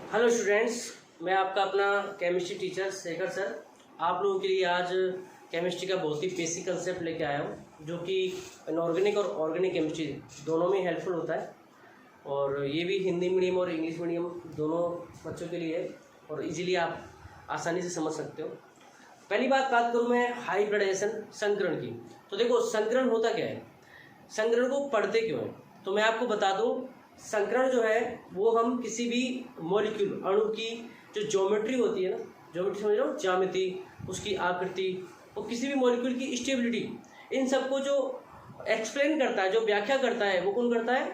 Hello students, मैं आपका अपना केमिस्ट्री टीचर शेखर सर आप लोगों के लिए आज केमिस्ट्री का बहुत ही बेसिक कंसेप्ट लेके आया हूँ, जो कि इनऑर्गेनिक और ऑर्गेनिक केमिस्ट्री दोनों में हेल्पफुल होता है। और ये भी हिंदी मीडियम और इंग्लिश मीडियम दोनों बच्चों के लिए है और इजीली आप आसानी से समझ सकते हो। पहली बात करूँ मैं हाइब्रिडाइजेशन संकरण की। तो देखो, संकरण होता क्या है, संकरण को पढ़ते क्यों है, तो मैं आपको बता दूं। संकरण जो है वो हम किसी भी मॉलिक्यूल अणु की जो ज्योमेट्री होती है ना, ज्योमेट्री समझ रहे हो, ज्यामिति, उसकी आकृति और किसी भी मॉलिक्यूल की स्टेबिलिटी, इन सबको जो एक्सप्लेन करता है, जो व्याख्या करता है, वो कौन करता है?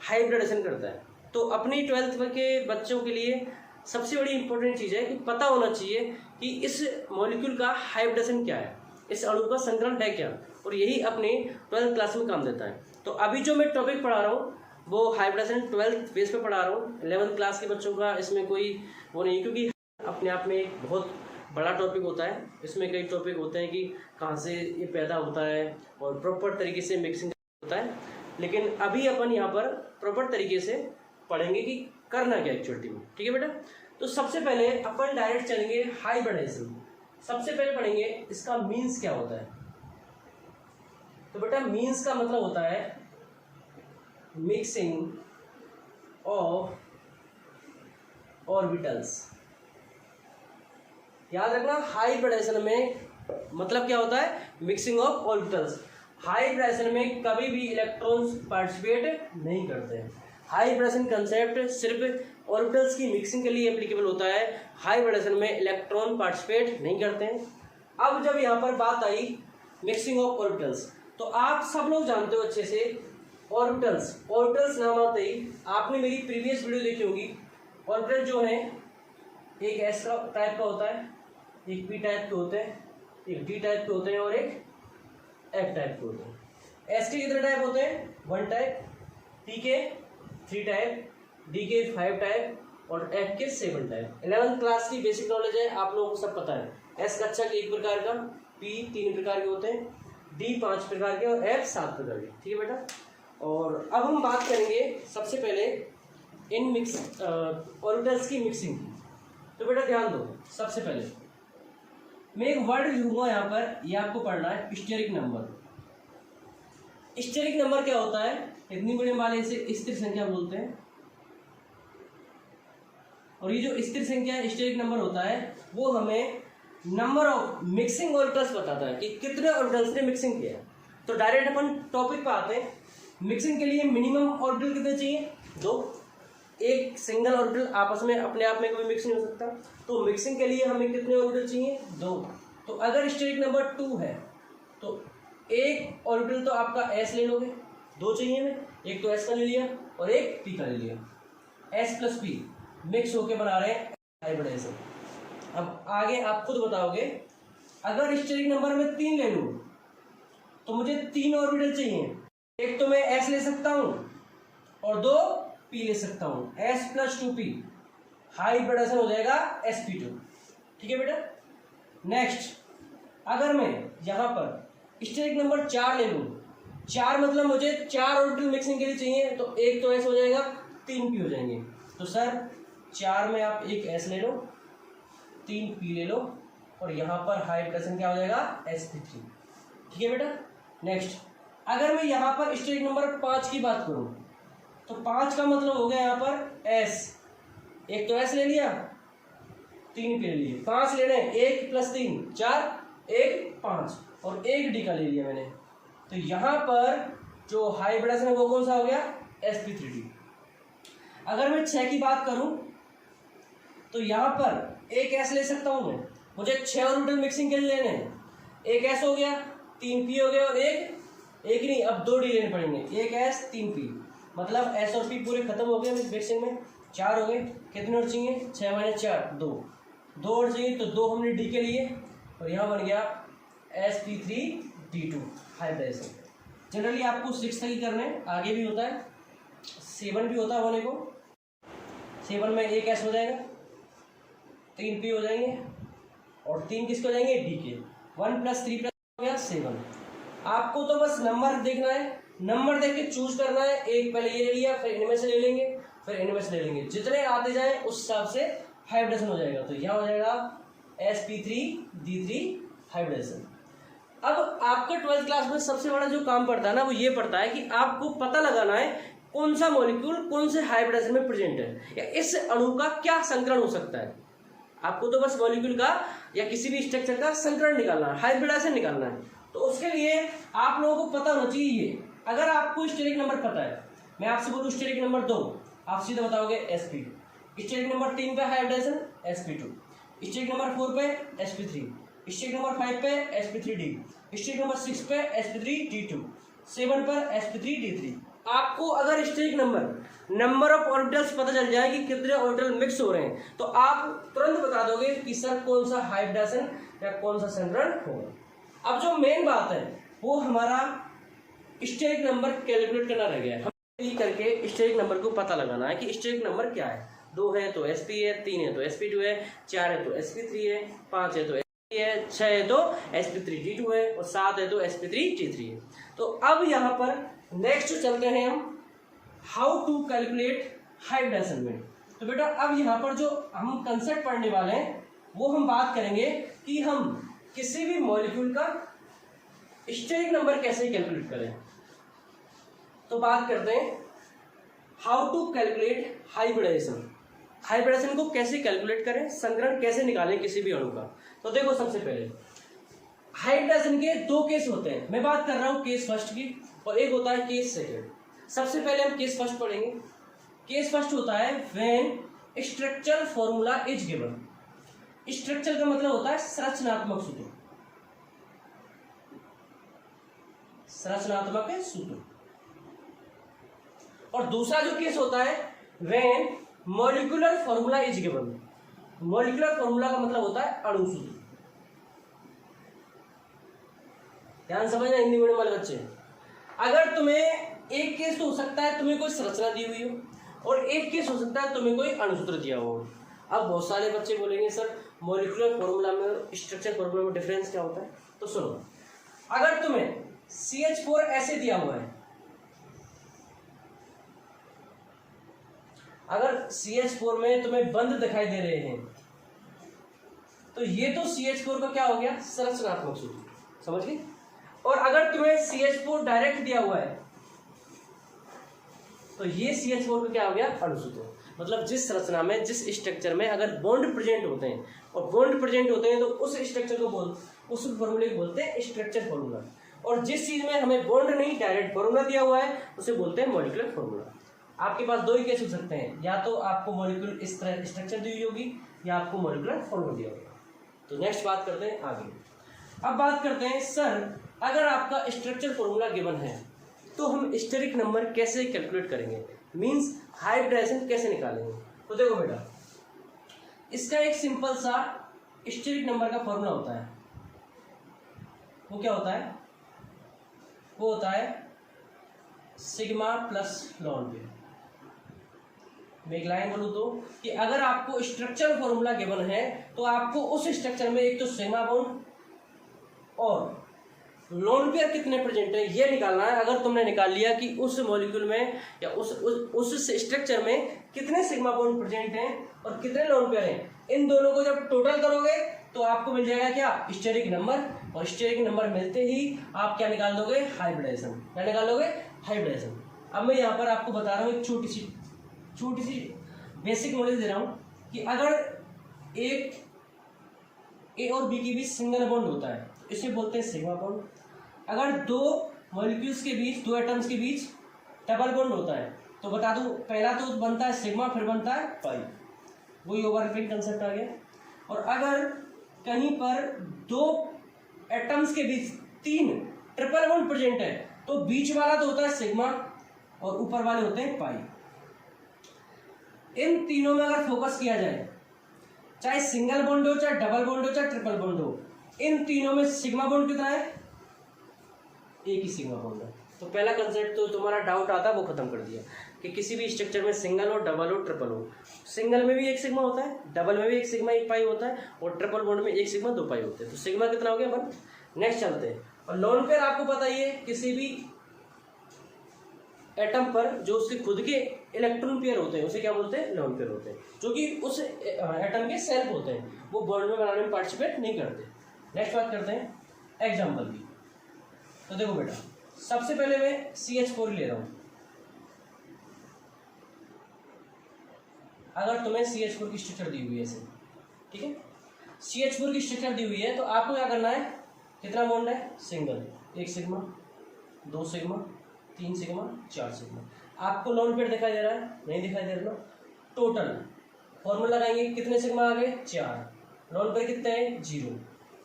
हाइब्रिडाइजेशन करता है। तो अपनी 12th के बच्चों के लिए सबसे बड़ी इंपॉर्टेंट चीज़ है कि पता होना चाहिए कि इस मॉलिक्यूल का हाइब्रिडेशन क्या है, इस अणु का संकरण है क्या, और यही अपने 12th क्लास में काम देता है। तो अभी जो मैं टॉपिक पढ़ा रहा हूँ वो हाइब्रिडेशन 12th बेस पे पढ़ा रहा हूँ। 11th क्लास के बच्चों का इसमें कोई वो नहीं, क्योंकि अपने आप में एक बहुत बड़ा टॉपिक होता है। इसमें कई टॉपिक होते हैं कि कहाँ से ये पैदा होता है और प्रॉपर तरीके से मिक्सिंग होता है। लेकिन अभी अपन यहाँ पर प्रॉपर तरीके से पढ़ेंगे कि करना क्या एक्चुअली में। ठीक है बेटा, तो सबसे पहले अपन डायरेक्ट चलेंगे हाइब्रिडाइजेशन। सबसे पहले पढ़ेंगे इसका मीन्स क्या होता है। तो बेटा मीन्स का मतलब होता है मिक्सिंग ऑफ ऑर्बिटल्स। याद रखना, हाइब्रिडाइजेशन में मतलब क्या होता है? Mixing of orbitals. हाइब्रिडाइजेशन में कभी भी इलेक्ट्रॉन्स पार्टिसिपेट नहीं करते हैं। हाइब्रिडाइजेशन कंसेप्ट सिर्फ ऑर्बिटल्स की मिक्सिंग के लिए एप्लीकेबल होता है। हाइब्रिडाइजेशन में इलेक्ट्रॉन पार्टिसिपेट नहीं करते हैं। अब जब यहाँ पर बात आई मिक्सिंग ऑफ ऑर्बिटल्स, तो आप सब लोग जानते हो अच्छे से ऑर्बिटल्स नाम आते ही आपने मेरी प्रीवियस वीडियो देखी होगी। ऑर्बिटल जो है एक एस का टाइप का होता है, एक पी टाइप के होते हैं, एक डी टाइप के होते हैं और एक एफ टाइप के होते हैं। एस के कितने टाइप होते हैं? 1 टाइप, पी के 3 टाइप, डी के 5 टाइप और एफ के 7 टाइप। 11th क्लास की बेसिक नॉलेज है, आप लोगों को सब पता है। एस का अच्छा 1 प्रकार का, पी 3 प्रकार के होते हैं, डी 5 प्रकार के और एफ 7 प्रकार के। ठीक है बेटा, और अब हम बात करेंगे सबसे पहले इन ऑर्बिटल्स की मिक्सिंग की। तो बेटा ध्यान दो, सबसे पहले मैं एक वर्ड लिखूंगा यहाँ पर, ये आपको पढ़ना है, स्टेरिक नंबर। स्टेरिक नंबर क्या होता है? हिंदी मीडियम वाले इसे स्थिर संख्या बोलते हैं। और ये जो स्थिर संख्या स्टेरिक नंबर होता है वो हमें नंबर ऑफ मिक्सिंग ऑर्बिटल्स बताता है कि कितने ऑर्बिटल्स ने मिक्सिंग किया है। तो डायरेक्ट अपन टॉपिक पे आते हैं। मिक्सिंग के लिए मिनिमम ऑर्बिटल कितने चाहिए? 2। एक सिंगल ऑर्बिटल आपस में अपने आप में कोई मिक्स नहीं हो सकता, तो मिक्सिंग के लिए हमें कितने ऑर्बिटल चाहिए? 2। तो अगर स्टेरिक नंबर 2 है तो एक ऑर्बिटल तो आपका एस ले लोगे, 2 चाहिए हमें, एक तो एस का ले लिया और एक पी का ले लिया। एस प्लस पी मिक्स होके बना रहे हैं हाइब्रिडाइजेशन। अब आगे आप खुद बताओगे, अगर स्टेरिक नंबर में 3 ले लूँ तो मुझे 3 ऑर्बिटल चाहिए। एक तो मैं एस ले सकता हूं और 2 पी ले सकता हूं, एस प्लस 2 पी, हाइब्रिडाइजेशन हो जाएगा sp2। ठीक है बेटा, नेक्स्ट अगर मैं यहां पर स्टेरिक नंबर 4 ले लूं, 4 मतलब मुझे 4 ऑर्बिटल मिक्सिंग के लिए चाहिए, तो एक तो एस हो जाएगा, 3 पी हो जाएंगे। तो सर 4 में आप एक एस ले लो, 3 पी ले लो और यहां पर हाइब्रिडाइजेशन क्या हो जाएगा? sp3। ठीक है बेटा, नेक्स्ट अगर मैं यहाँ पर स्टेरिक नंबर 5 की बात करूं तो 5 का मतलब हो गया यहाँ पर S, एक तो S ले लिया, 3 पी ले लिए, 5 ले रहे हैं, 1 प्लस 3 4, 1 5 और 1 डी का ले लिया मैंने। तो यहाँ पर जो हाइब्रिडाइजेशन है वो कौन सा हो गया? sp3d। अगर मैं 6 की बात करूं तो यहाँ पर एक S ले सकता हूं मैं, मुझे 6 ऑर्बिटल मिक्सिंग के लिए लेने हैं। एक S हो गया, 3 पी हो गया और एक नहीं, अब 2 डी लेने पड़ेंगे, एक एस 3 पी, मतलब एस और पी पूरे खत्म हो गए मिक्सिंग में। 4 हो गए, कितने और चाहिए? 6 माइनस 4 2 और चाहिए, तो 2 हमने डी के लिए और यहाँ बन गया sp3d2 हाइब्रिडाइजेशन। जनरली आपको 6 तक ही करना है, आगे भी होता है, 7 भी होता है होने को। 7 में एक एस हो जाएगा, 3 पी हो जाएंगे और 3 किसके हो जाएंगे? डी के। 1 प्लस 3 प्लस हो गया 7। आपको तो बस नंबर देखना है, नंबर देख के चूज करना है। एक पहले ये ले लिया, फिर इनमें से ले लेंगे, फिर इनवर्स ले लेंगे, जितने आते जाए उस हिसाब से हाइब्रिडेशन हो जाएगा। तो यहाँ हो जाएगा sp3d3 हाइब्रिडेशन। अब आपका 12th क्लास में सबसे बड़ा जो काम पड़ता है ना, वो ये पड़ता है कि आपको पता लगाना है कौन सा मॉलिक्यूल कौन से हाइब्रिडेशन में प्रेजेंट है, या इस अणु का क्या संकरण हो सकता है। आपको तो बस मॉलिक्यूल का या किसी भी स्ट्रक्चर का संकरण निकालना है, हाइब्रिडेशन निकालना है। तो उसके लिए आप लोगों को पता होना चाहिए ये। अगर आपको स्टेरिक नंबर पता है, मैं आपसे बोलूँ स्टेरिक नंबर 2, आप सीधे बताओगे sp2, स्टेरिक नंबर 3 पे हाइब्रिडेशन sp2, स्टेरिक नंबर 4 पे sp3, स्टेरिक नंबर 5 पे sp3d, स्टेरिक नंबर 6 पे sp3d2, 7 पर sp3d3। आपको अगर स्टेरिक नंबर ऑफ ऑर्बिटल्स पता चल जाए कि कितने ऑर्बिटल मिक्स हो रहे हैं, तो आप तुरंत बता दोगे कि सर कौन सा हाइब्रिडेशन या कौन सा संकरण होगा। अब जो मेन बात है वो हमारा स्टेरिक नंबर कैलकुलेट करना रह गया है। हमें करके स्टेरिक नंबर को पता लगाना है कि स्टेरिक नंबर क्या है। 2 है तो sp है, 3 है तो sp2 है, 4 है तो sp3 है, 5 है तो sp है, 6 है तो sp3d2 है और 7 है तो sp3d3 है। तो अब यहाँ पर नेक्स्ट चलते हैं हम हाउ टू कैलकुलेट हाइब्रिडेशन में। तो बेटा अब यहाँ पर जो हम कंसेप्ट पढ़ने वाले हैं वो हम बात करेंगे कि हम किसी भी मॉलिक्यूल का स्टेरिक नंबर कैसे कैलकुलेट करें। तो बात करते हैं how to calculate hybridization. Hybridization को कैसे कैलकुलेट करें, संकरण कैसे निकालें किसी भी अणु का। तो देखो सबसे पहले हाइब्रिडेशन के 2 केस होते हैं। मैं बात कर रहा हूं केस फर्स्ट की और एक होता है केस सेकंड। सबसे पहले हम केस फर्स्ट पढ़ेंगे। केस फर्स्ट होता है when structural formula is given. Structure का मतलब होता है संरचनात्मक सूत्र, संरचनात्मक सूत्र। और दूसरा जो केस होता है when molecular formula is given. Molecular formula का मतलब होता है अणु सूत्र। ध्यान समझना हिंदी मीडियम वाले बच्चे। अगर तुम्हें एक केस तो हो सकता है तुम्हें कोई संरचना दी हुई हो और एक केस हो सकता है तुम्हें कोई अणु सूत्र दिया हो। अब बहुत सारे बच्चे बोलेंगे सर मॉलिक्यूलर फॉर्मूला में स्ट्रक्चर फॉर्मूला में डिफरेंस क्या होता है। तो सुनो, अगर तुम्हें CH4 ऐसे दिया हुआ है, अगर CH4 में तुम्हें बंद दिखाई दे रहे हैं तो ये तो CH4 का क्या हो गया, संरचनात्मक सूत्र, समझ गए। और अगर तुम्हें CH4 डायरेक्ट दिया हुआ है तो ये CH4 का क्या हो गया, अणु सूत्र। मतलब जिस संरचना में जिस स्ट्रक्चर में अगर बॉन्ड प्रेजेंट होते हैं और बॉन्ड प्रेजेंट होते हैं तो उस स्ट्रक्चर को उस फॉर्मूले को बोलते हैं स्ट्रक्चर फॉर्मूला। और जिस चीज में हमें बॉन्ड नहीं डायरेक्ट फॉर्मूला दिया हुआ है उसे बोलते हैं मॉलिक्यूलर फॉर्मूला। आपके पास 2 ही केस हो सकते हैं, या तो आपको मॉलिक्यूल इस तरह स्ट्रक्चर दी हुई होगी या आपको मॉलिक्यूलर फॉर्मूला दिया होगा। तो नेक्स्ट बात करते हैं आगे। अब बात करते हैं सर अगर आपका स्ट्रक्चर फॉर्मूला गिवन है तो हम स्टेरिक नंबर कैसे कैलकुलेट करेंगे, मींस हाइब्रिडेशन कैसे निकालेंगे। तो देखो बेटा इसका एक सिंपल सा स्टेरिक नंबर का फॉर्मूला होता है। वो क्या होता है, वो होता है सिग्मा प्लस लॉन पे। मैं एक लाइन बोलूँ तो कि अगर आपको स्ट्रक्चरल फॉर्मूला गिवन है तो आपको उस स्ट्रक्चर में एक तो सिग्मा बॉन्ड और लोन पेयर कितने प्रेजेंट है ये निकालना है। अगर तुमने निकाल लिया कि उस मॉलिक्यूल में या उस स्ट्रक्चर में कितने सिग्मा बॉन्ड प्रेजेंट हैं और कितने लोन पेयर हैं, इन दोनों को जब टोटल करोगे तो आपको मिल जाएगा क्या, स्टेरिक नंबर। और स्टेरिक नंबर मिलते ही आप क्या निकाल दोगे, हाइब्रिडेशन। क्या निकाल दोगे, हाइब्रिडेशन। अब मैं यहाँ पर आपको बता रहा हूँ एक छोटी सी बेसिक नॉलेज दे रहा हूँ कि अगर एक ए और बी के बीच सिंगल बॉन्ड होता है इसे बोलते हैं सिग्मा बॉन्ड। अगर 2 मॉलिक्यूल्स के बीच, 2 एटम्स के बीच डबल बॉन्ड होता है तो बता दूं पहला तो बनता है सिग्मा फिर बनता है पाई, वही ओवरलैपिंग कंसेप्ट आ गया। और अगर कहीं पर 2 एटम्स के बीच 3 ट्रिपल बॉन्ड प्रेजेंट है तो बीच वाला तो होता है सिग्मा और ऊपर वाले होते हैं पाई। इन तीनों में अगर फोकस किया जाए, चाहे सिंगल बॉन्ड हो, चाहे डबल बॉन्ड हो, चाहे ट्रिपल बॉन्ड हो, इन तीनों में सिग्मा बॉन्ड कितना है, एक ही सिग्मा बॉन्ड है। तो पहला कंसेप्ट तो तुम्हारा डाउट आता है वो खत्म कर दिया कि किसी भी स्ट्रक्चर में सिंगल हो, डबल हो, ट्रिपल हो, सिंगल में भी एक सिग्मा होता है, डबल में भी एक सिग्मा 1 पाई होता है और ट्रिपल बॉन्ड में 1 सिग्मा 2 पाई होते हैं। तो सिग्मा कितना हो गया 1। नेक्स्ट चलते हैं। और लोन पेयर आपको पता ही है, किसी भी एटम पर जो उसके खुद के इलेक्ट्रॉन पेयर होते हैं उसे क्या बोलते हैं, लोन पेयर होते हैं, जो कि उस एटम के सेल्फ होते हैं, वो बॉन्ड में बनाने में पार्टिसिपेट नहीं करते। नेक्स्ट बात करते हैं एग्जाम्पल की। तो देखो बेटा, सबसे पहले मैं CH4 ले रहा हूँ। अगर तुम्हें CH4 की स्ट्रक्चर दी हुई है ऐसे, ठीक है, CH4 की स्ट्रक्चर दी हुई है तो आपको क्या करना है, कितना बॉन्ड है, single, 1 sigma, 2 sigma, 3 sigma, 4 sigma. आपको लोन पेयर दिखाई दे रहा है, नहीं दिखाई दे रहा। टोटल फॉर्मूला लगाएंगे, कितने सिग्मा आ गए, 4, लोन पेयर कितने हैं, 0,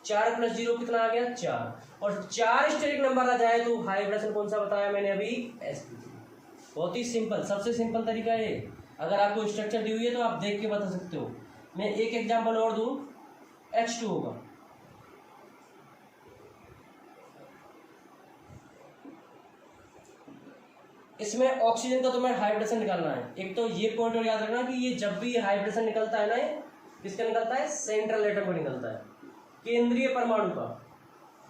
4 + 0 कितना आ गया, 4, और 4 स्टेरिक नंबर आ जाए तो हाइब्रिडेशन कौन सा बताया मैंने अभी, sp3। बहुत ही सिंपल, सबसे सिंपल तरीका है। अगर आपको स्ट्रक्चर दी हुई है तो आप देख के बता सकते हो। मैं एक एग्जांपल और दूं, H2O का। इसमें ऑक्सीजन का तुम्हें हाइब्रिडेशन निकालना है। एक तो ये पॉइंट और याद रखना कि ये जब भी हाइब्रिडेशन निकलता है ना, ये किसका निकलता है, सेंट्रल एटम का निकलता है, केंद्रीय परमाणु का।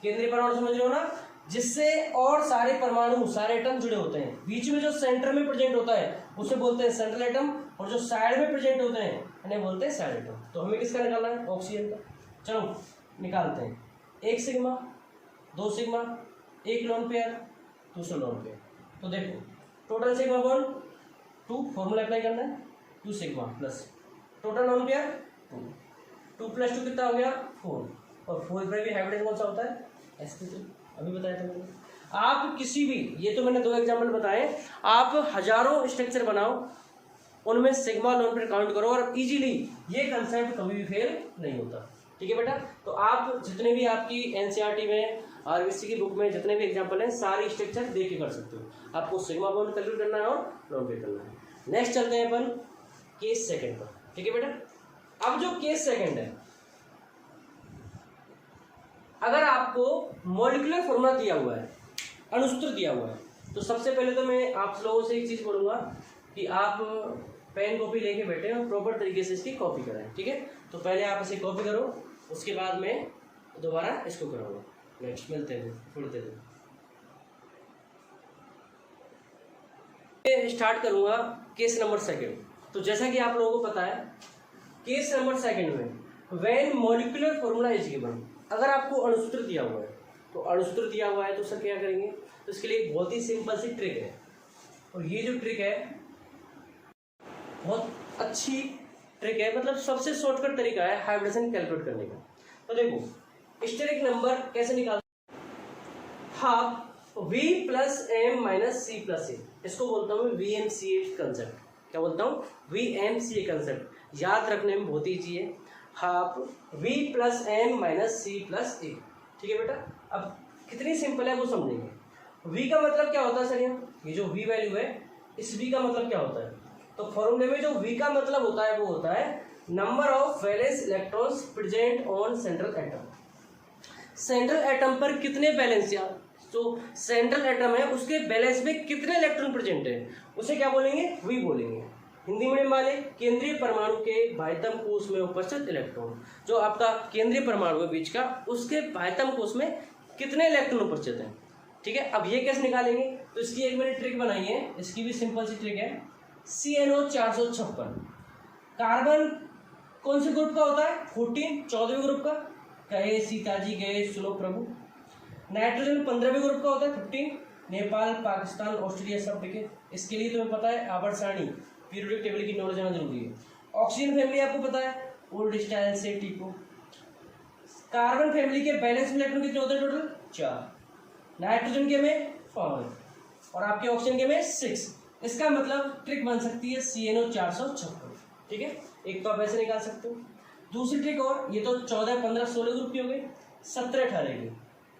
केंद्रीय परमाणु समझ रहे हो ना, जिससे और सारे परमाणु, सारे एटम जुड़े होते हैं। बीच में जो सेंटर में प्रेजेंट होता है उसे बोलते हैं सेंट्रल एटम, और जो साइड में प्रेजेंट होते हैं उन्हें बोलते हैं साइड एटम। तो हमें किसका निकालना है, ऑक्सीजन का। चलो निकालते हैं। 1 सिग्मा, 2 सिग्मा, 1 लोन पेयर, दूसरा लोन पेयर। तो देखो total sigma bond 2, formula apply करना है, 2 sigma plus total lone pair 2, 2 + 2 कितना हो गया, 4, और 4 पर भी हाइब्रिडेशन कौन सा होता है, sp3। अभी बताया था मैंने। आप किसी भी, ये तो मैंने 2 एग्जाम्पल बताए, आप हजारों स्ट्रक्चर बनाओ, उनमें सिग्मा लोन पेयर काउंट करो, और इजीली ये कंसेप्ट कभी भी फेल नहीं होता। ठीक है बेटा, तो आप जितने भी आपकी एनसीईआरटी में, आरबीसी की बुक में जितने भी एग्जाम्पल हैं, सारी स्ट्रक्चर देख के कर सकते हो। आपको सिग्मा बॉन्ड कैलकुलेट करना है और लोन पेयर करना है। नेक्स्ट चलते हैं अपन केस सेकंड पर। ठीक है बेटा, अब जो केस सेकंड है, अगर आपको मॉलिक्यूलर फॉर्मूला दिया हुआ है, अणुसूत्र दिया हुआ है, तो सबसे पहले तो मैं आप लोगों से एक चीज बोलूंगा कि आप पेन कॉपी लेके बैठे और प्रॉपर तरीके से इसकी कॉपी कराएं। ठीक है, तो पहले आप इसे कॉपी करो, उसके बाद मैं दोबारा इसको कराऊंगा। नेक्स्ट मिलते हैं थोड़ी देर में। स्टार्ट करूंगा केस नंबर सेकंड। तो जैसा कि आप लोगों को पता है, केस नंबर सेकंड में when molecular formula is given, अगर आपको अणुसूत्र दिया हुआ है, तो अणुसूत्र दिया हुआ है तो सर क्या करेंगे, तो इसके लिए बहुत ही सिंपल सी ट्रिक है, और ये जो ट्रिक है बहुत अच्छी ट्रिक है, मतलब सबसे शॉर्टकट तरीका है हाइब्रिडेशन कैलकुलेट करने का। तो देखो स्टेरिक नंबर कैसे निकाल, half V + M - C + A, इसको बोलता हूँ VMCA कंसेप्ट। क्या बोलता हूँ, VMCA कंसेप्ट। याद रखने में बहुत ईजी है, half V + M - C + A। ठीक है बेटा, अब कितनी सिंपल है वो समझेंगे। V का मतलब क्या होता है सर, ये जो V वैल्यू है, इस V का मतलब क्या होता है, तो फॉर्मूले में जो V का मतलब होता है वो होता है number of valence electrons present on central atom. Central atom पर कितने वैलेंस, जो सेंट्रल एटम है उसके बैलेंस में कितने इलेक्ट्रॉन प्रेजेंट है, उसे क्या बोलेंगे, V बोलेंगे। हिंदी मीडियम वाले, केंद्रीय परमाणु के बाह्यतम कोश में उपस्थित इलेक्ट्रॉन, जो आपका केंद्रीय परमाणु है बीच का, उसके बाह्यतम कोश में कितने इलेक्ट्रॉन उपस्थित हैं। ठीक है, अब ये कैसे निकालेंगे, तो इसकी एक मैंने ट्रिक बनाई है, इसकी भी सिंपल सी ट्रिक है। CNO 456 कार्बन कौन से ग्रुप का होता है, 14, 14वें ग्रुप का, कहे सीताजी गए सुनो प्रभु। नाइट्रोजन 15वें ग्रुप का होता है, 15, नेपाल, पाकिस्तान, ऑस्ट्रेलिया सब टिके। इसके लिए तुम्हें पता है आवर्त सारणी, पीरियोडिक टेबल की नॉलेज होना जरूरी है। ऑक्सीजन फैमिली आपको पता है, ओल्ड स्टाइल से टिको। कार्बन फैमिली के बैलेंस इलेक्ट्रॉन कितने होते हैं, टोटल 4, नाइट्रोजन के में 5, और आपके ऑक्सीजन के में 6। इसका मतलब ट्रिक बन सकती है CNO 456। ठीक है, एक तो आप ऐसे निकाल सकते हो। दूसरी ट्रिक, और ये तो 14, 15, 16 ग्रुप की हो गई, 17, 18 की।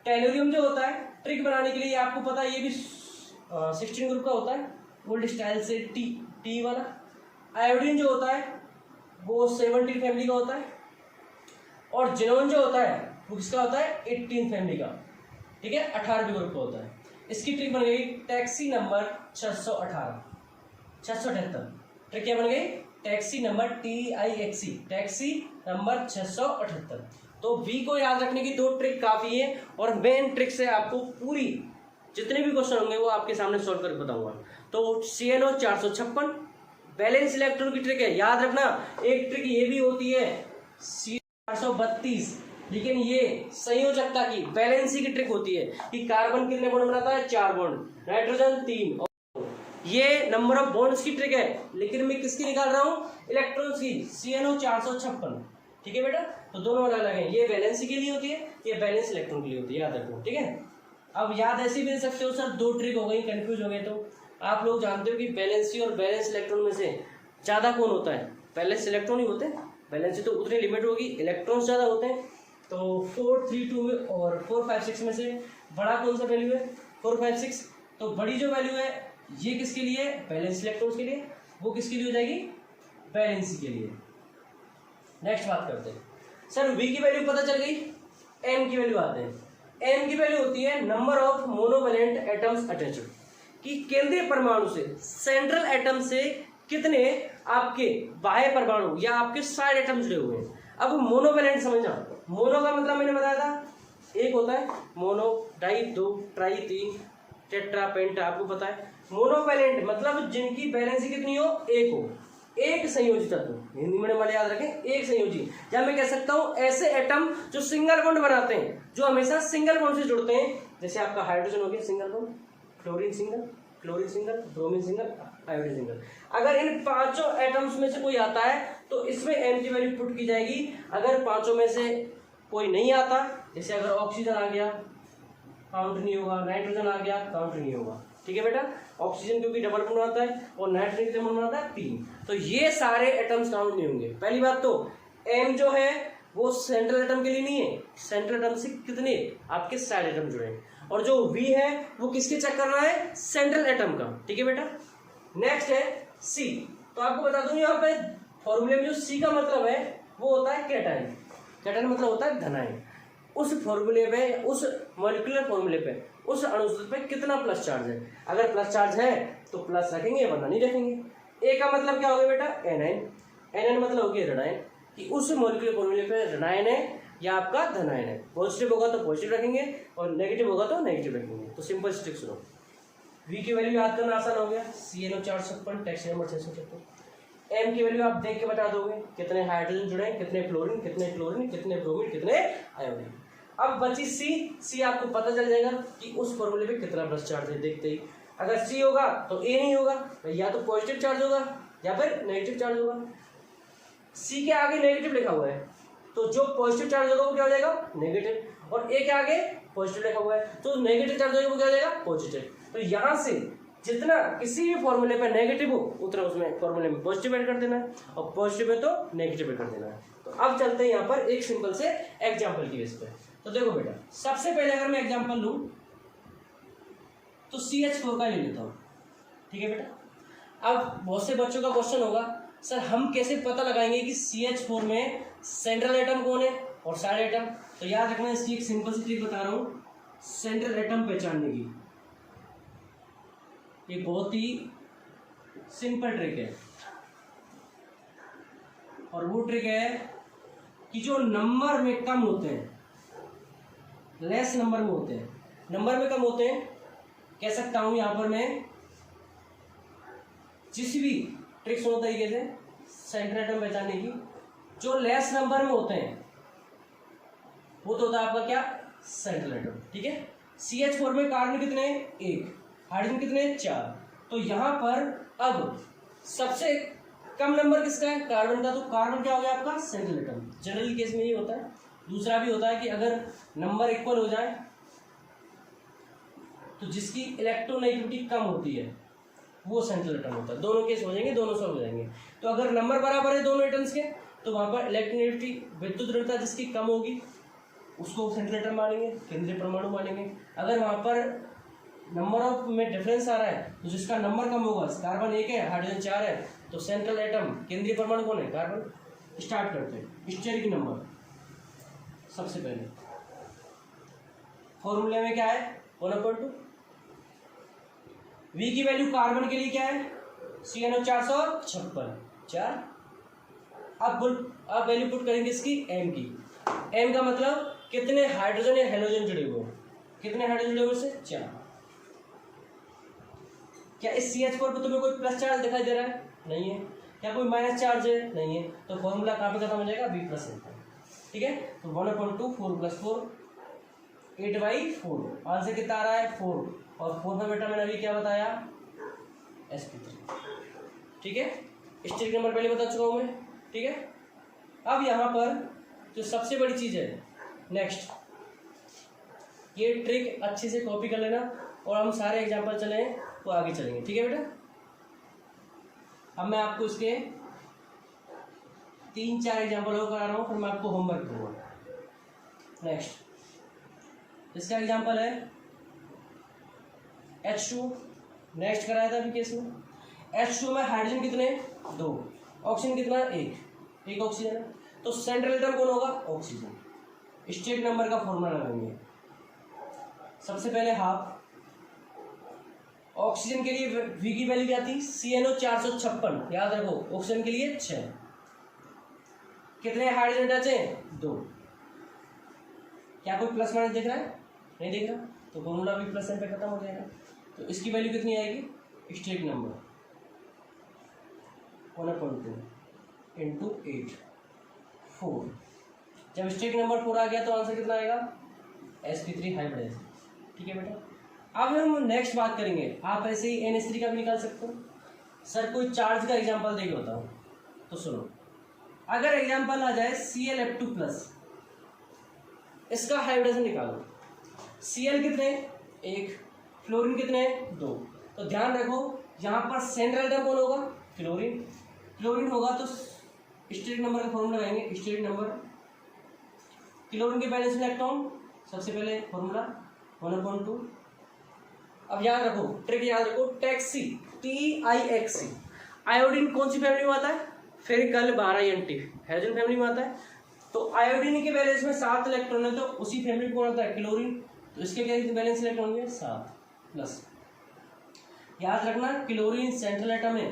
टेलोरियम जो होता है ट्रिक बनाने के लिए आपको पता है ये भी 16 ग्रुप का होता है, ओल्ड स्टाइल से टी वाला। आयोडीन जो होता है वो 17 फैमिली का होता है, और जिनोन जो होता है वो किसका होता है, 18 फैमिली का। ठीक है, 18वें ग्रुप का होता है। इसकी ट्रिक बन गई टैक्सी नंबर 618, 678। ट्रिक क्या बन गई, taxi number TIXC, taxi number 678। तो V को याद रखने की 2 ट्रिक काफ़ी है, और मेन ट्रिक से आपको पूरी जितने भी क्वेश्चन होंगे वो आपके सामने सॉल्व करके बताऊंगा। तो CNO 456 वैलेंस इलेक्ट्रॉन की ट्रिक है, याद रखना। एक ट्रिक ये भी होती है C432, लेकिन ये संयोजकता की वैलेंसी की ट्रिक होती है कि कार्बन कितने बॉन्ड बनाता है, 4 बॉन्ड, नाइट्रोजन 3। ये नंबर ऑफ बॉन्ड्स की ट्रिक है, लेकिन मैं किसकी निकाल रहा हूँ, इलेक्ट्रॉन्स की, CNO 456। ठीक है बेटा, तो दोनों अलग अलग है, ये वैलेंसी के लिए होती है, ये बैलेंस इलेक्ट्रॉन के लिए होती है, याद रखो। ठीक है, अब याद ऐसे भी दे सकते हो सर, 2 ट्रिक हो गई, कंफ्यूज हो गए तो आप लोग जानते हो कि बैलेंसी और बैलेंस इलेक्ट्रॉन में से ज़्यादा कौन होता है, बैलेंस इलेक्ट्रॉन ही होते हैं। बैलेंसी तो उतनी लिमिट होगी, इलेक्ट्रॉन्स ज़्यादा होते हैं। तो 4, 3, 2 में और 4, 5, 6 में से बड़ा कौन सा वैल्यू है, 4, 5, 6। तो बड़ी जो वैल्यू है ये किसके लिए, बैलेंस इलेक्ट्रॉन्स के लिए, वो किसके लिए हो जाएगी, बैलेंसी के लिए। नेक्स्ट बात करते हैं सर, V की वैल्यू पता चल गई, M की वैल्यू आते हैं। M की वैल्यू होती है number of monovalent atoms attached, कि केंद्रीय परमाणु से, सेंट्रल एटम से कितने आपके बाह्य परमाणु या आपके साइड एटम जुड़े हुए हैं। अब मोनोवैलेंट समझना, मोनो का मतलब मैंने बताया था एक होता है मोनो, डाई 2, ट्राई 3, टेट्रा, पेंटा, आपको पता है। मोनोवैलेंट मतलब जिनकी वैलेंसी कितनी हो, एक हो, एक संयोजी तत्व, हिंदी में वाले याद रखें, एक संयोजी। या मैं कह सकता हूं ऐसे एटम जो सिंगल बॉन्ड बनाते हैं, जो हमेशा सिंगल बॉन्ड से जुड़ते हैं, जैसे आपका हाइड्रोजन हो गया single bond, fluorine single, chlorine single, bromine single, iodine single. अगर इन 5 एटम्स में से कोई आता है तो इसमें M की वैल्यू पुट की जाएगी। अगर 5 में से कोई नहीं आता, जैसे अगर ऑक्सीजन आ गया काउंट नहीं होगा, नाइट्रोजन आ गया काउंट नहीं होगा। ठीक है बेटा, ऑक्सीजन क्योंकि डबल बॉन्ड बनाता है और नाइट्रोजन कितने बॉन्ड बनाता है, 3, तो ये सारे एटम्स काउंट नहीं होंगे। पहली बात तो M जो है वो सेंट्रल एटम के लिए नहीं है, सेंट्रल एटम से कितने आपके साइड एटम जुड़े हैं, और जो V है वो किसके चेक कर रहा है, सेंट्रल एटम का। ठीक है बेटा, नेक्स्ट है C। तो आपको बता दूं यहाँ पे फॉर्मूले में जो C का मतलब है वो होता है कैटायन, कैटायन मतलब होता है धनायन। उस फॉर्मूले पे, उस मॉलिक्यूलर फॉर्मूले पे, उस अणु पे कितना प्लस चार्ज है। अगर प्लस चार्ज है तो प्लस रखेंगे वरना नहीं रखेंगे। A का मतलब क्या हो गया बेटा, एनायन, एनायन मतलब हो गया ऋणायन, कि उस मॉलिक्यूलर फॉर्मूले पे ऋणायन है या आपका धनायन है। पॉजिटिव होगा तो पॉजिटिव रखेंगे और नेगेटिव होगा तो नेगेटिव रखेंगे। तो सिंपल स्टिक सुनो, V की वैल्यू याद करना आसान हो गया, CNO 456, टेक्स्ट नंबर 656। M की वैल्यू आप देख के बता दोगे, कितने हाइड्रोजन जुड़े हैं, कितने फ्लोरीन, कितने क्लोरीन, कितने ब्रोमीन, कितने आयोडीन। अब बची C आपको पता चल जाएगा कि उस फॉर्मूले पे कितना प्लस चार्ज है देखते ही। अगर C होगा तो A नहीं होगा, या तो पॉजिटिव चार्ज होगा या फिर नेगेटिव चार्ज होगा। C के आगे नेगेटिव लिखा हुआ है तो जो पॉजिटिव चार्ज होगा वो क्या हो जाएगा, नेगेटिव, और A के आगे पॉजिटिव लिखा हुआ है तो नेगेटिव चार्ज होगा वो क्या हो जाएगा, पॉजिटिव। तो यहाँ से जितना किसी भी फॉर्मूले पे नेगेटिव हो उतना उसमें फॉर्मूले में पॉजिटिव ऐड कर देना है, और पॉजिटिव है तो नेगेटिव ऐड कर देना है। तो अब चलते हैं यहाँ पर एक सिंपल से एग्जाम्पल की बेस पे। तो देखो बेटा, सबसे पहले अगर मैं एग्जाम्पल लूँ तो CH4 का ले लेता हूँ। ठीक है बेटा, अब बहुत से बच्चों का क्वेश्चन होगा, सर हम कैसे पता लगाएंगे कि CH4 में सेंट्रल एटम कौन है और साइड एटम। तो याद रखना, इसकी एक सिंपल सी ट्रिक बता रहा हूँ, सेंट्रल एटम पहचानने की। ये बहुत ही सिंपल ट्रिक है, और वो ट्रिक है कि जो नंबर में कम होते हैं, लेस नंबर में होते हैं, नंबर में कम होते हैं, कह सकता हूं यहां पर मैं जिस भी ट्रिक सुनो तरीके से सेंट्रल एटम पहचानने की, जो लेस नंबर में होते हैं वो तो होता है आपका क्या, सेंट्रल एटम। ठीक है, CH4 में कार्बन कितने हैं, 1, हाइड्रोजन कितने हैं, 4। तो यहां पर अब सबसे कम नंबर किसका है, कार्बन का, तो कार्बन क्या हो गया आपका, सेंट्रल एटम। जनरल केस में ये होता है। दूसरा भी होता है कि अगर नंबर इक्वल हो जाए तो जिसकी इलेक्ट्रोनेगेटिविटी कम होती है वो सेंट्रल एटम होता है। दोनों केस हो जाएंगे, दोनों सॉल्व हो जाएंगे। तो अगर नंबर बराबर है दोनों एटम्स के तो वहां पर इलेक्ट्रोनेगेटिविटी, विद्युत ऋणता जिसकी कम होगी उसको सेंट्रल एटम मानेंगे, केंद्रीय परमाणु मानेंगे। अगर वहां पर नंबर ऑफ में डिफरेंस आ रहा है तो जिसका नंबर कम होगा, कार्बन 1 है, हाइड्रोजन 4 है, तो सेंट्रल एटम, केंद्रीय परमाणु कौन है, कार्बन। स्टार्ट करते हैं, स्टेरिक नंबर। सबसे पहले फॉर्मूले में क्या है, 1/2। V की वैल्यू कार्बन के लिए क्या है, CNO 456, 4। अब वैल्यू पुट करेंगे इसकी M की। M का मतलब कितने हाइड्रोजन या हेलोजन जुड़े हुए, कितने हाइड्रोजन जुड़े हुए से, 4। क्या इस CH4 पे तुम्हें कोई प्लस चार्ज दिखाई दे रहा है, नहीं है। क्या कोई माइनस चार्ज है? नहीं है। तो फॉर्मूला कहाँ पे खत्म हो जाएगा? V plus N. ठीक है, तो 1/2 4 + 4 8/4। आंसर कितना आ रहा है? 4। और 4 में बेटा मैंने अभी क्या बताया? sp3। ठीक है, स्टेरिक नंबर पहले बता चुका हूँ मैं। ठीक है, अब यहाँ पर जो सबसे बड़ी चीज़ है नेक्स्ट, ये ट्रिक अच्छे से कॉपी कर लेना और हम सारे एग्जाम्पल चले तो आगे चलेंगे। ठीक है बेटा, अब मैं आपको इसके 3-4 एग्जाम्पल और करा रहा हूँ, फिर मैं आपको होमवर्क दूंगा। नेक्स्ट इसका एग्जाम्पल है H2। नेक्स्ट कराया था अभी केस में। H2 में हाइड्रोजन कितने? 2। ऑक्सीजन कितना? 1 ऑक्सीजन है। तो सेंट्रल एटम कौन होगा? ऑक्सीजन। स्टेट नंबर का फॉर्मूला लगाएंगे। सबसे पहले हाफ। ऑक्सीजन के लिए V की वैल्यू क्या थी? CnO 456। याद रखो, ऑक्सीजन के लिए 6। कितने हाइड्रोजन अटैच है? 2। क्या कोई प्लस माइनस दिख रहा है? नहीं दिख रहा, तो फॉर्मूला भी प्लस एन पे खत्म हो जाएगा। तो इसकी वैल्यू कितनी आएगी? State number 1/2 × 8 4। जब स्टेट नंबर 4 आ गया तो आंसर कितना आएगा? sp3 hybrid. ठीक है बेटा, अब हम नेक्स्ट बात करेंगे। आप ऐसे ही NH3 का भी निकाल सकते हो। सर कोई चार्ज का एग्जांपल देके बताओ, तो सुनो। अगर एग्जांपल आ जाए Cl F2+, इसका हाइब्रिडेशन निकालो। Cl कितने? 1। फ्लोरीन कितने? 2। तो ध्यान रखो, यहाँ पर सेंट्रल एटम कौन होगा? क्लोरीन। क्लोरीन होगा तो स्टेरिक नंबर का फॉर्मूला लगाएंगे। स्टेरिक नंबर, क्लोरीन के बैलेंस इलेक्ट्रॉन, सबसे पहले फॉर्मूला 1/2। अब याद रखो, ट्रिक याद रखो, टैक्सी TIXC। आयोडीन कौन सी फैमिली में आता है? फेरिकल 12Nt, हाइड्रोजन फैमिली में आता है। तो आयोडीन के बैलेंस में 7 इलेक्ट्रॉन है, तो उसी फैमिली कौन आता है? क्लोरीन। तो इसके क्या बैलेंस इलेक्ट्रॉन है? 7 प्लस। याद रखना, क्लोरीन सेंट्रल एटम है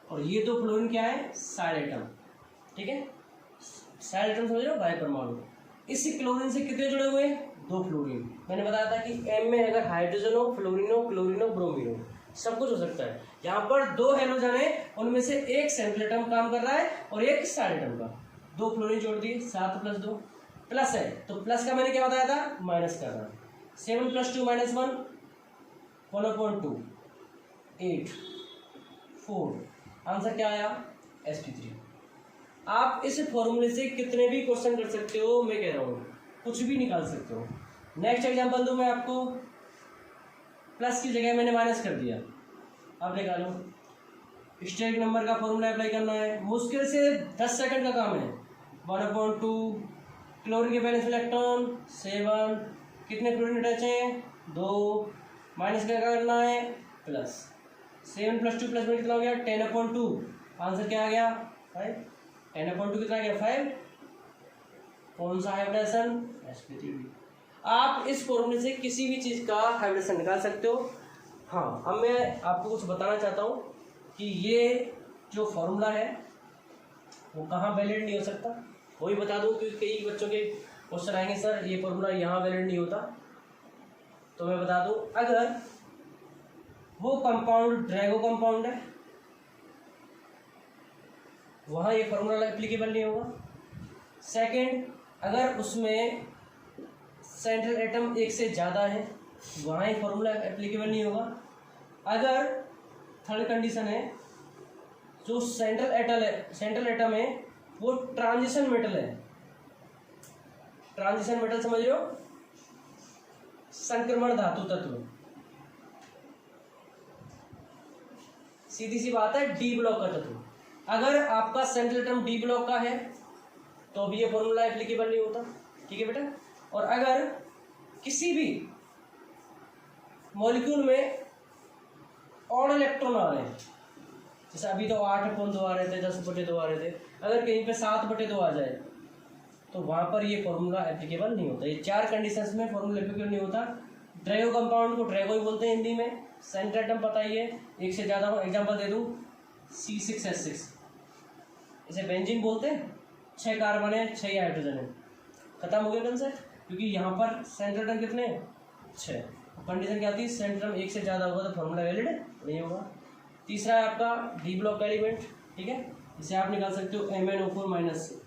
और ये दो फ्लोरीन क्या है? Side atom. ठीक है, साइड एटम समझ रहे हो? बाय परमाणु। इसी क्लोरीन से कितने जुड़े हुए हैं? 2 फ्लोरीन। मैंने बताया था कि M में अगर हाइड्रोजन हो, फ्लोरीन हो, क्लोरीन हो, ब्रोमीन हो, सब कुछ हो सकता है। यहाँ पर 2 हेलोजन है, उनमें से एक सेंट्रल एटम काम कर रहा है और एक साइड एटम का। 2 फ्लोरीन जोड़ दिए, 7 + 2 प्लस है। तो प्लस का मैंने क्या बताया था? माइनस कर रहा। 7 + 2 - 1 1/2 8 4। आंसर क्या आया? sp3। आप इस फॉर्मूले से कितने भी क्वेश्चन कर सकते हो, मैं कह रहा हूँ कुछ भी निकाल सकते हो। नेक्स्ट एग्जांपल दूं मैं आपको। प्लस की जगह मैंने माइनस कर दिया, आप निकालो। स्टेरिक नंबर का फॉर्मूला अप्लाई करना है, मुश्किल से 10 सेकंड का काम है। 1/2 क्लोरीन के बैलेंस इलेक्ट्रॉन 7। कितने क्लोरीन अटैच हैं? 2। माइनस क्या करना है? प्लस। 7 + 2 + 1 कितना हो गया? 10/2। आंसर क्या आ गया? 5। 10/2 कितना आ गया? 5। कौन सा हाइब्रिडेशन? sp3। आप इस फॉर्मूले से किसी भी चीज़ का हाइब्रिडेशन निकाल सकते हो। हाँ, अब मैं आपको कुछ बताना चाहता हूँ कि ये जो फॉर्मूला है वो कहाँ वैलिड नहीं हो सकता, वो भी बता दूँ, क्योंकि कई बच्चों के क्वेश्चन आएंगे सर ये फॉर्मूला यहाँ वैलिड नहीं होता। तो मैं बता दूँ, अगर वो कंपाउंड ड्रैगो कंपाउंड है, वहाँ ये फॉर्मूला एप्लीकेबल नहीं होगा। सेकंड, अगर उसमें सेंट्रल एटम 1 से ज़्यादा है, वहाँ ये फॉर्मूला एप्लीकेबल नहीं होगा। अगर थर्ड कंडीशन है, जो सेंट्रल एटम है वो ट्रांजिशन मेटल है। ट्रांजिशन मेटल समझ रहे हो? संक्रमण धातु तत्व। सीधी सी बात है, डी ब्लॉक का तत्व। अगर आपका सेंट्रल एटम डी ब्लॉक का है तो भी ये फॉर्मूला एप्लीकेबल नहीं होता। ठीक है बेटा, और अगर किसी भी मॉलिक्यूल में ऑड इलेक्ट्रॉन आ रहे हैं, जैसे अभी तो 8/2 आ रहे थे, 10/2 आ रहे थे, अगर कहीं पे 7/2 आ जाए तो वहां पर ये फॉर्मूला एप्लीकेबल नहीं होता। ये 4 कंडीशंस में फॉर्मूला एप्लीकेबल नहीं होता। ड्रैगो कंपाउंड को ड्रैगो ही बोलते हैं हिंदी में। सेंट्रल एटम पता ही है, 1 से ज़्यादा हो। एग्जाम्पल दे दूँ, C6H6, इसे बेंजीन बोलते हैं। 6 कार्बन है, 6 हाइड्रोजन है, खत्म हो गया कंसेप्ट। क्योंकि यहाँ पर सेंट्रल एटम कितने? 6। कंडीशन क्या थी? सेंट्रल एटम 1 से ज़्यादा होगा तो फॉर्मूला वैलिड नहीं होगा। तीसरा है आपका डी ब्लॉक का एलिमेंट, ठीक है, इसे आप निकाल सकते हो MnO4 माइनस।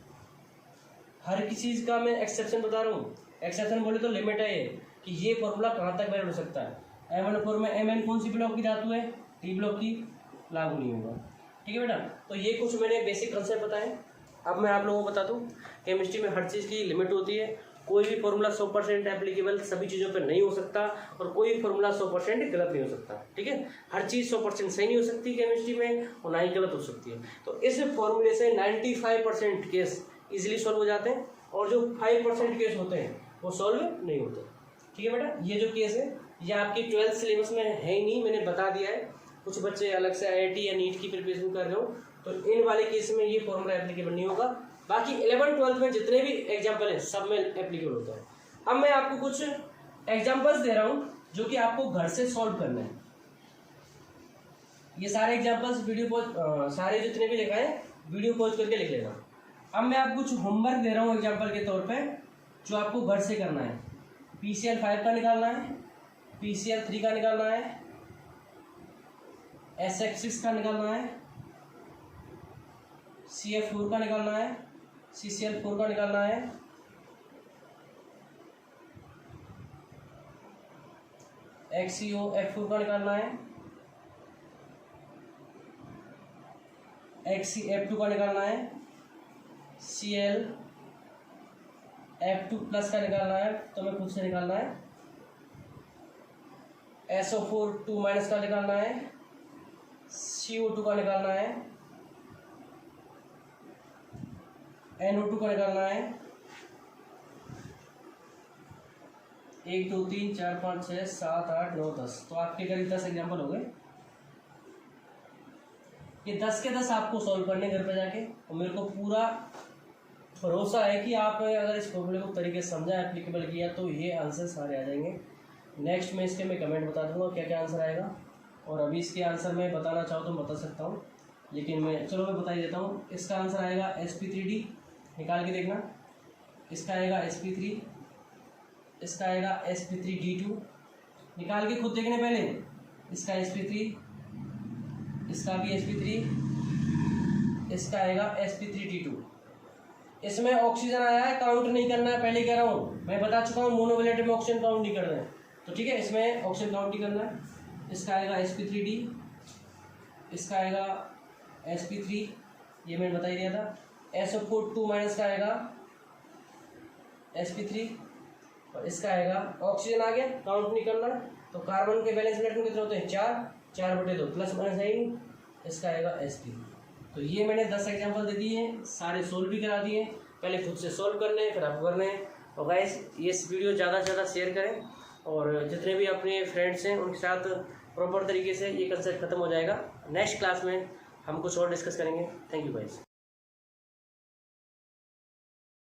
हर किसी चीज़ का मैं एक्सेप्शन बता रहा हूँ, एक्सेप्शन बोले तो लिमिट है ये कि ये फॉर्मूला कहाँ तक वैलिड हो सकता है। MnO4 में Mn कौन सी ब्लॉक की धातु है, डी ब्लॉक की, लागू नहीं होगा, ठीक है बेटा। तो ये कुछ मैंने बेसिक कंसेप्ट बताए। अब मैं आप लोगों को बता दूं केमिस्ट्री में हर चीज़ की लिमिट होती है, कोई भी फॉर्मूला 100% एप्लीकेबल सभी चीज़ों पर नहीं हो सकता और कोई भी फॉर्मूला 100% गलत नहीं हो सकता, ठीक है। हर चीज़ 100% सही नहीं हो सकती केमिस्ट्री में और ना ही गलत हो सकती है। तो इस फॉर्मूले से 95% केस इजीली सॉल्व हो जाते हैं और जो 5% केस होते हैं वो सॉल्व नहीं होते, ठीक है बेटा। ये जो केस है ये आपकी 12th सिलेबस में है ही नहीं, मैंने बता दिया है। कुछ बच्चे अलग से IIT या नीट की प्रिपरेशन कर रहे हो तो इन वाले केस में ये फॉर्मूला एप्लीकेबल नहीं होगा। बाकी 11th 12th में जितने भी एग्जाम्पल हैं सब में एप्लीकेबल होता है। अब मैं आपको कुछ एग्जाम्पल्स दे रहा हूँ जो कि आपको घर से सॉल्व करना है। ये सारे एग्जाम्पल्स वीडियो पॉज सारे जितने भी लिखा है वीडियो पॉज करके लिख लेना। अब मैं आपको कुछ होमवर्क दे रहा हूँ एग्जाम्पल के तौर पे जो आपको घर से करना है। PCl 5 का निकालना है, PCl 3 का निकालना है, SX6 का निकालना है, CF4 का निकालना है, CCl4 का निकालना है, XCOF4 का निकालना है, XCF2 का निकालना है, ClF2 प्लस का निकालना है, तो मैं खुद से निकालना है, SO4 2 माइनस का निकालना है, CO2 का निकालना है, NO2 का निकालना है। 1 2 3 4 5 6 7 8 9 10, तो आपके करीब 10 एग्जाम्पल हो गए। ये 10 के 10 आपको सॉल्व करने घर पे जाके, और मेरे को पूरा भरोसा है कि आप अगर इस फॉर्मूले को तरीके से समझा, एप्लीकेबल किया तो ये आंसर सारे आ जाएंगे। नेक्स्ट में इसके मैं कमेंट बता दूंगा क्या क्या आंसर आएगा, और अभी इसके आंसर मैं बताना चाहूँ तो बता सकता हूँ, लेकिन मैं बता ही देता हूँ। इसका आंसर आएगा sp3d, निकाल के देखना। इसका आएगा sp3, इसका आएगा sp3d2, निकाल के खुद देखने पहले। इसका sp3, इसका भी sp3, इसका आएगा sp3d2। इसमें ऑक्सीजन आया है, काउंट नहीं करना है, पहले कह रहा हूँ, मैं बता चुका हूँ मोनोवैलेंट में ऑक्सीजन काउंट नहीं करना है, तो ठीक है इसमें ऑक्सीजन काउंट नहीं करना है। इसका आएगा sp3d, इसका आएगा sp3, ये मैंने बता ही दिया था। SO4 2 माइनस का आएगा sp3, और इसका आएगा ऑक्सीजन आ गया, काउंट नहीं करना। तो कार्बन के वैलेंस इलेक्ट्रॉन कितने होते हैं 4/2, प्लस माइनस है ही, इसका आएगा sp। तो ये मैंने 10 एग्जांपल दे दिए हैं, सारे सोल्व भी करा दिए। पहले खुद से सोल्व करने हैं फिर आपको करने हैं। और गाइस ये वीडियो ज़्यादा से ज़्यादा शेयर करें और जितने भी अपने फ्रेंड्स हैं उनके साथ प्रॉपर तरीके से ये कंसेप्ट खत्म हो जाएगा। नेक्स्ट क्लास में हम कुछ और डिस्कस करेंगे। Thank you guys.